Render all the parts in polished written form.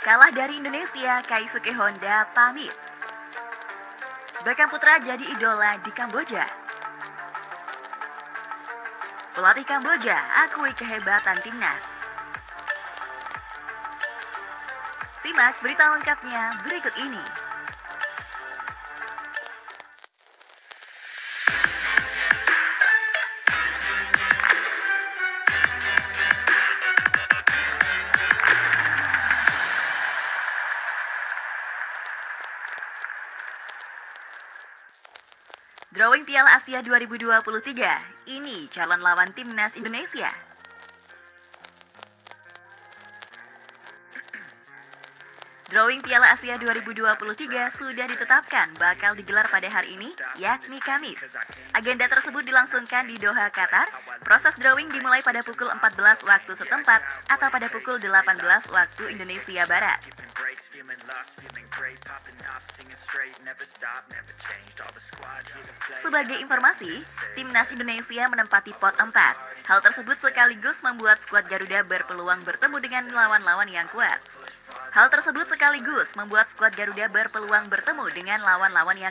Kalah dari Indonesia, Keisuke Honda pamit. Beckham Putra jadi idola di Kamboja. Pelatih Kamboja akui kehebatan timnas. Simak berita lengkapnya berikut ini. Drawing Piala Asia 2023, ini calon lawan timnas Indonesia. Drawing Piala Asia 2023 sudah ditetapkan bakal digelar pada hari ini, yakni Kamis. Agenda tersebut dilangsungkan di Doha, Qatar. Proses drawing dimulai pada pukul 14 waktu setempat atau pada pukul 18 waktu Indonesia Barat. Sebagai informasi, timnas Indonesia menempati pot 4. Hal tersebut sekaligus membuat skuad Garuda berpeluang bertemu dengan lawan-lawan yang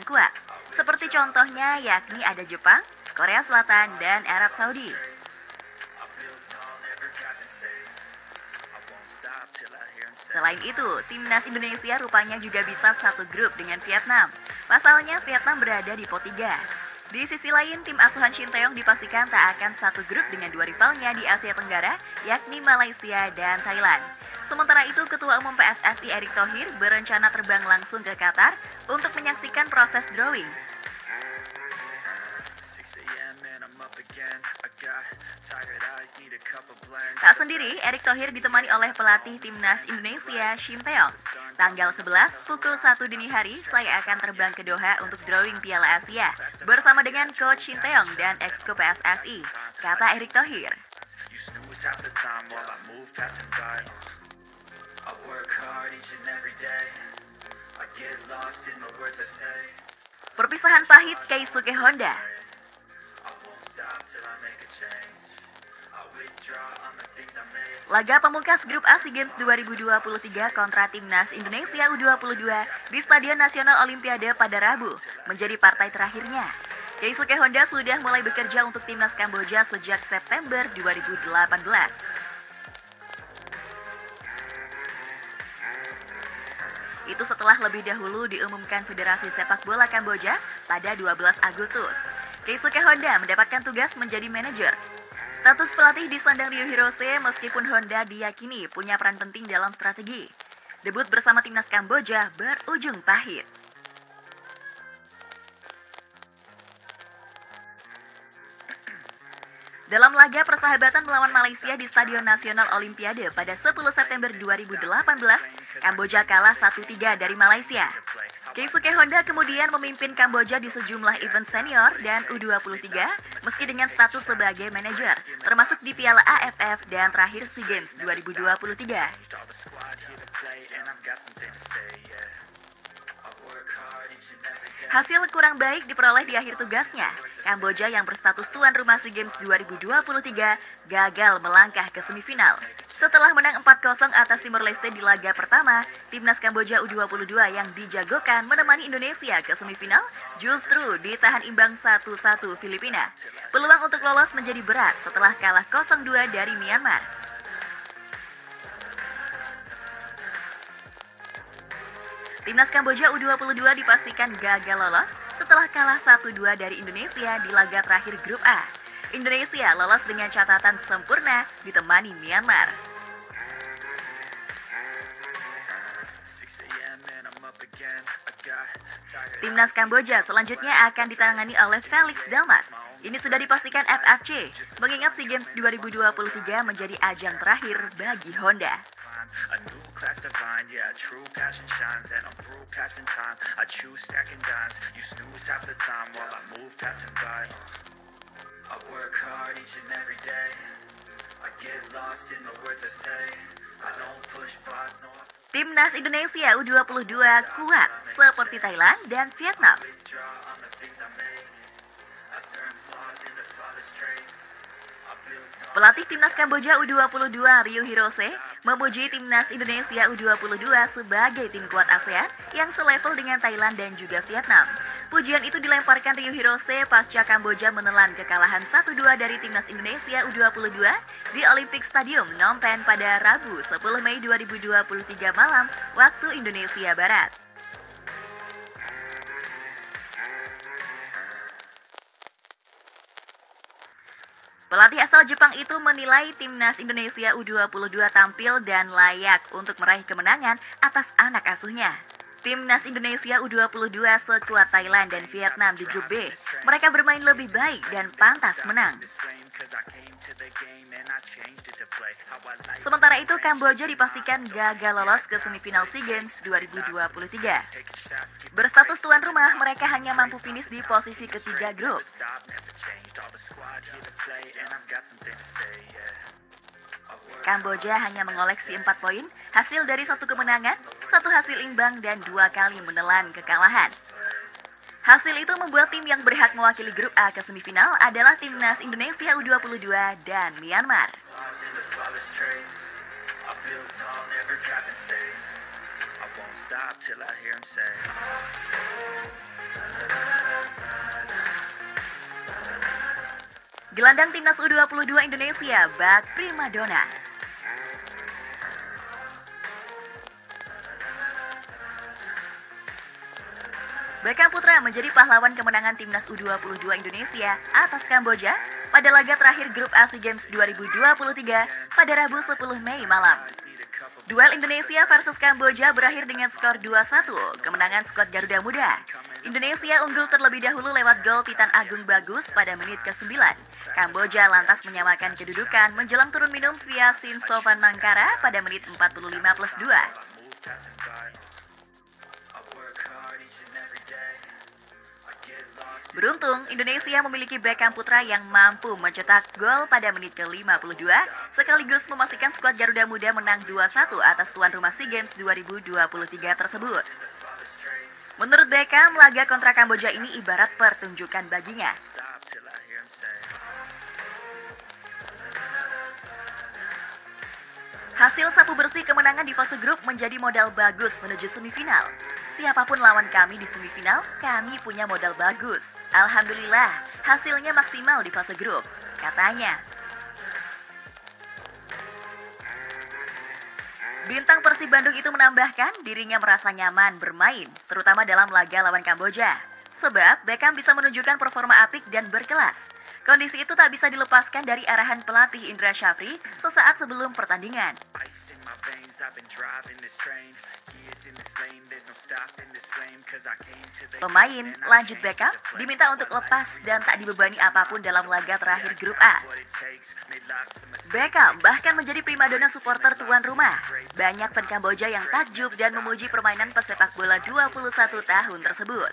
kuat. Seperti contohnya yakni ada Jepang, Korea Selatan, dan Arab Saudi. Selain itu, timnas Indonesia rupanya juga bisa satu grup dengan Vietnam. Pasalnya, Vietnam berada di pot 3. Di sisi lain, tim asuhan Shin Tae-yong dipastikan tak akan satu grup dengan dua rivalnya di Asia Tenggara, yakni Malaysia dan Thailand. Sementara itu, Ketua Umum PSSI Erick Thohir berencana terbang langsung ke Qatar untuk menyaksikan proses drawing. Tak sendiri, Erick Thohir ditemani oleh pelatih timnas Indonesia, Shin Tae-yong. Tanggal 11 pukul 1 dini hari, saya akan terbang ke Doha untuk drawing Piala Asia bersama dengan Coach Shin Tae-yong dan Exco PSSI, kata Erick Thohir. Perpisahan pahit Keisuke Honda. Laga pamungkas grup A SEA Games 2023 kontra timnas Indonesia U22 di Stadion Nasional Olimpiade pada Rabu menjadi partai terakhirnya. Keisuke Honda sudah mulai bekerja untuk timnas Kamboja sejak September 2018. Itu setelah lebih dahulu diumumkan Federasi Sepak Bola Kamboja pada 12 Agustus. Keisuke Honda mendapatkan tugas menjadi manajer. Status pelatih disandang Ryu Hirose meskipun Honda diyakini punya peran penting dalam strategi. Debut bersama timnas Kamboja berujung pahit. Dalam laga persahabatan melawan Malaysia di Stadion Nasional Olimpiade pada 10 September 2018, Kamboja kalah 1-3 dari Malaysia. Keisuke Honda kemudian memimpin Kamboja di sejumlah event senior dan U23 meski dengan status sebagai manajer, termasuk di Piala AFF dan terakhir SEA Games 2023. Hasil kurang baik diperoleh di akhir tugasnya. Kamboja yang berstatus tuan rumah SEA Games 2023 gagal melangkah ke semifinal. Setelah menang 4-0 atas Timor Leste di laga pertama, timnas Kamboja U22 yang dijagokan menemani Indonesia ke semifinal justru ditahan imbang 1-1 Filipina. Peluang untuk lolos menjadi berat setelah kalah 0-2 dari Myanmar. Timnas Kamboja U22 dipastikan gagal lolos setelah kalah 1-2 dari Indonesia di laga terakhir grup A. Indonesia lolos dengan catatan sempurna ditemani Myanmar. Timnas Kamboja selanjutnya akan ditangani oleh Felix Delmas. Ini sudah dipastikan FFC, mengingat SEA Games 2023 menjadi ajang terakhir bagi Honda. A new class divine, yeah, true passion shines, and I'm through passing time. I choose stacking dimes, you snooze half the time while I move passing by. I work hard each and every day. I get lost in the words I say. I don't push pause, no. Timnas Indonesia U22 kuat seperti Thailand dan Vietnam. Pelatih timnas Kamboja U22 Ryu Hirose memuji timnas Indonesia U22 sebagai tim kuat ASEAN yang selevel dengan Thailand dan juga Vietnam. Pujian itu dilemparkan Ryu Hirose pasca Kamboja menelan kekalahan 1-2 dari timnas Indonesia U22 di Olympic Stadium Phnom Penh pada Rabu 10 Mei 2023 malam waktu Indonesia Barat. Pelatih asal Jepang itu menilai timnas Indonesia U22 tampil dan layak untuk meraih kemenangan atas anak asuhnya. Timnas Indonesia U22 sekuat Thailand dan Vietnam di grup B. Mereka bermain lebih baik dan pantas menang. Sementara itu, Kamboja dipastikan gagal lolos ke semifinal SEA Games 2023. Berstatus tuan rumah, mereka hanya mampu finish di posisi ketiga grup. Kamboja hanya mengoleksi 4 poin, hasil dari 1 kemenangan, 1 hasil imbang, dan 2 kali menelan kekalahan. Hasil itu membuat tim yang berhak mewakili grup A ke semifinal adalah timnas Indonesia U22 dan Myanmar. Gelandang timnas U22 Indonesia, Bak Primadona. Beckham Putra menjadi pahlawan kemenangan timnas U22 Indonesia atas Kamboja pada laga terakhir grup A SEA Games 2023 pada Rabu 10 Mei malam. Duel Indonesia versus Kamboja berakhir dengan skor 2-1, kemenangan skuad Garuda Muda. Indonesia unggul terlebih dahulu lewat gol Titan Agung Bagus pada menit ke-9. Kamboja lantas menyamakan kedudukan menjelang turun minum via Sin Sofan Mangkara pada menit 45+2. Beruntung, Indonesia memiliki Beckham Putra yang mampu mencetak gol pada menit ke-52, sekaligus memastikan skuad Garuda Muda menang 2-1 atas tuan rumah SEA Games 2023 tersebut. Menurut Beckham, laga kontra Kamboja ini ibarat pertunjukan baginya. Hasil sapu bersih kemenangan di fase grup menjadi modal bagus menuju semifinal. Siapapun lawan kami di semifinal, kami punya modal bagus. Alhamdulillah, hasilnya maksimal di fase grup, katanya. Bintang Persib Bandung itu menambahkan dirinya merasa nyaman bermain, terutama dalam laga lawan Kamboja. Sebab Beckham bisa menunjukkan performa apik dan berkelas. Kondisi itu tak bisa dilepaskan dari arahan pelatih Indra Syafri sesaat sebelum pertandingan. Pemain, lanjut Beckham, diminta untuk lepas dan tak dibebani apapun dalam laga terakhir grup A. Beckham bahkan menjadi primadona supporter tuan rumah. Banyak fan Kamboja yang takjub dan memuji permainan pesepak bola 21 tahun tersebut.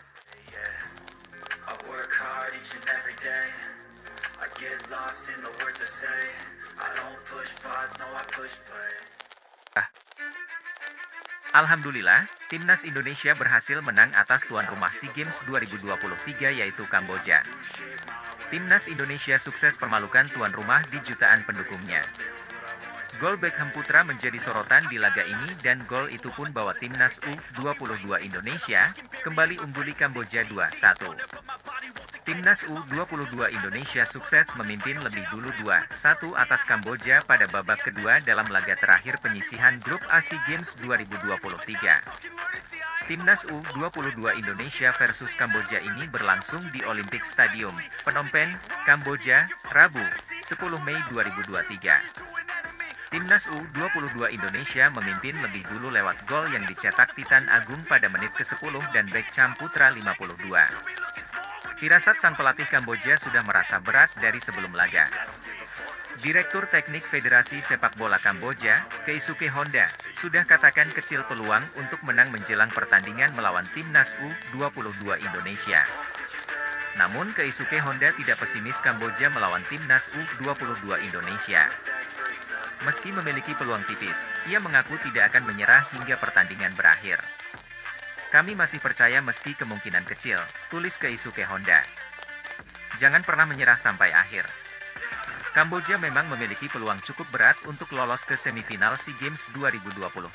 Alhamdulillah, timnas Indonesia berhasil menang atas tuan rumah SEA Games 2023 yaitu Kamboja. Timnas Indonesia sukses permalukan tuan rumah di jutaan pendukungnya. Gol Beckham Putra menjadi sorotan di laga ini dan gol itu pun bawa timnas U22 Indonesia kembali ungguli Kamboja 2-1. Timnas U22 Indonesia sukses memimpin lebih dulu 2-1 atas Kamboja pada babak kedua dalam laga terakhir penyisihan grup A SEA Games 2023. Timnas U22 Indonesia versus Kamboja ini berlangsung di Olympic Stadium, Phnom Penh, Kamboja, Rabu, 10 Mei 2023. Timnas U22 Indonesia memimpin lebih dulu lewat gol yang dicetak Titan Agung pada menit ke-10 dan Beckham Putra 52. Firasat sang pelatih Kamboja sudah merasa berat dari sebelum laga. Direktur Teknik Federasi Sepak Bola Kamboja, Keisuke Honda, sudah katakan kecil peluang untuk menang menjelang pertandingan melawan timnas U22 Indonesia. Namun Keisuke Honda tidak pesimis Kamboja melawan timnas U22 Indonesia. Meski memiliki peluang tipis, ia mengaku tidak akan menyerah hingga pertandingan berakhir. Kami masih percaya meski kemungkinan kecil, tulis Keisuke Honda. Jangan pernah menyerah sampai akhir. Kamboja memang memiliki peluang cukup berat untuk lolos ke semifinal SEA Games 2023.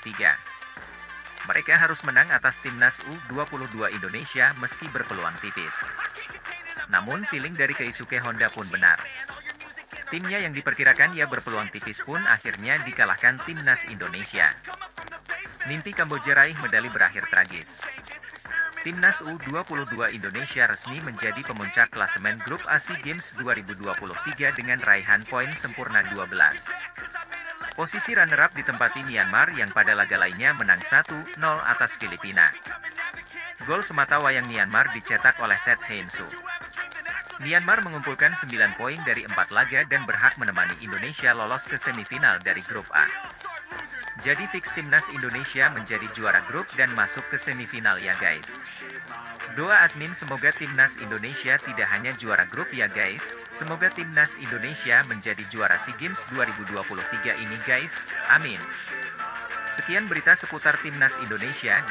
Mereka harus menang atas timnas U22 Indonesia meski berpeluang tipis. Namun feeling dari Keisuke Honda pun benar. Timnya yang diperkirakan ia berpeluang tipis pun akhirnya dikalahkan timnas Indonesia. Mimpi Kamboja raih medali berakhir tragis. Timnas U22 Indonesia resmi menjadi pemuncak klasemen grup A SEA Games 2023 dengan raihan poin sempurna 12. Posisi runner-up ditempati Myanmar yang pada laga lainnya menang 1-0 atas Filipina. Gol semata wayang Myanmar dicetak oleh Ted Hae-in-soo. Myanmar mengumpulkan 9 poin dari 4 laga dan berhak menemani Indonesia lolos ke semifinal dari grup A. Jadi fix timnas Indonesia menjadi juara grup dan masuk ke semifinal ya guys. Doa admin semoga timnas Indonesia tidak hanya juara grup ya guys, semoga timnas Indonesia menjadi juara SEA Games 2023 ini guys, amin. Sekian berita seputar timnas Indonesia dari